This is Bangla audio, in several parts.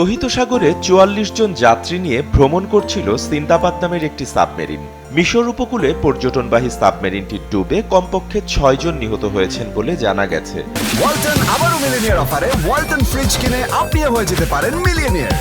লোহিত সাগরে ৪৪ জন যাত্রী নিয়ে ভ্রমণ করছিল সিন্দাবাদ নামের একটি সাবমেরিন। মিশর উপকূলে পর্যটনবাহী সাবমেরিনটি ডুবে কমপক্ষে ৬ জন নিহত হয়েছেন বলে জানা গেছে। ওয়ালটন আবারও মিলিয়নিয়ার অফারে ওয়ালটন ফ্রিজ কিনে আপনিও হয়ে যেতে পারেন মিলিয়নিয়ার।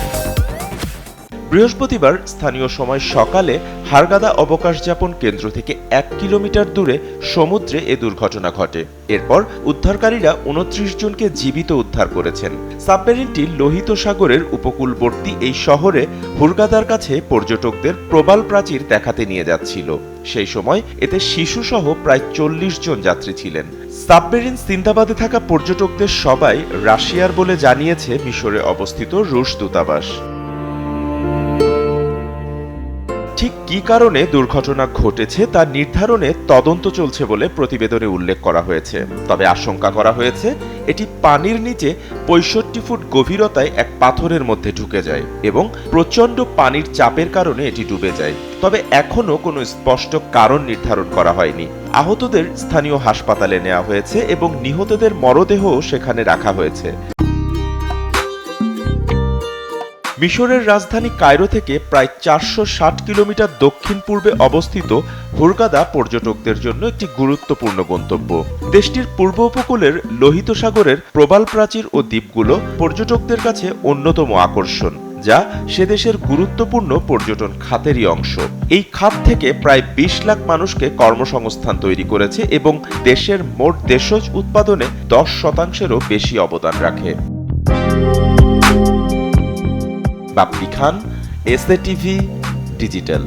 বৃহস্পতিবার স্থানীয় সময় সকালে হারগাদা অবকাশযাপন কেন্দ্র থেকে ১ কিলোমিটার দূরে সমুদ্রে এ দুর্ঘটনা ঘটে। এরপর উদ্ধারকারীরা ২৯ জনকে জীবিত উদ্ধার করেছেন। সাবমেরিনটি লোহিত সাগরের উপকূলবর্তী এই শহরে হুরগাদার কাছে পর্যটকদের প্রবাল প্রাচীর দেখাতে নিয়ে যাচ্ছিল। সেই সময় এতে শিশুসহ প্রায় ৪০ জন যাত্রী ছিলেন। সাবমেরিন সিন্দাবাদে থাকা পর্যটকদের সবাই রাশিয়ার বলে জানিয়েছে মিশরে অবস্থিত রুশ দূতাবাস। ঠিক কী কারণে দুর্ঘটনা ঘটেছে তা নির্ধারণে তদন্ত চলছে বলে প্রতিবেদনে উল্লেখ করা হয়েছে। তবে আশঙ্কা করা হয়েছে এটি পানির নিচে ৬৫ ফুট গভীরতায় এক পাথরের মধ্যে ঢুকে যায় এবং প্রচণ্ড পানির চাপের কারণে এটি ডুবে যায়। তবে এখনও কোনো স্পষ্ট কারণ নির্ধারণ করা হয়নি। আহতদের স্থানীয় হাসপাতালে নেওয়া হয়েছে এবং নিহতদের মরদেহ সেখানে রাখা হয়েছে। মিশরের রাজধানী কায়রো থেকে প্রায় ৪৬০ কিলোমিটার দক্ষিণ পূর্বে অবস্থিত হুরগাদা পর্যটকদের জন্য একটি গুরুত্বপূর্ণ গন্তব্য। দেশটির পূর্ব উপকূলের লোহিত সাগরের প্রবাল প্রাচীর ও দ্বীপগুলো পর্যটকদের কাছে অন্যতম আকর্ষণ, যা সে দেশের গুরুত্বপূর্ণ পর্যটন খাতেরই অংশ। এই খাত থেকে প্রায় ২০ লাখ মানুষকে কর্মসংস্থান তৈরি করেছে এবং দেশের মোট দেশজ উৎপাদনে ১০%-এরও বেশি অবদান রাখে। বাপ্পি খান, এসএ টিভি ডিজিটাল।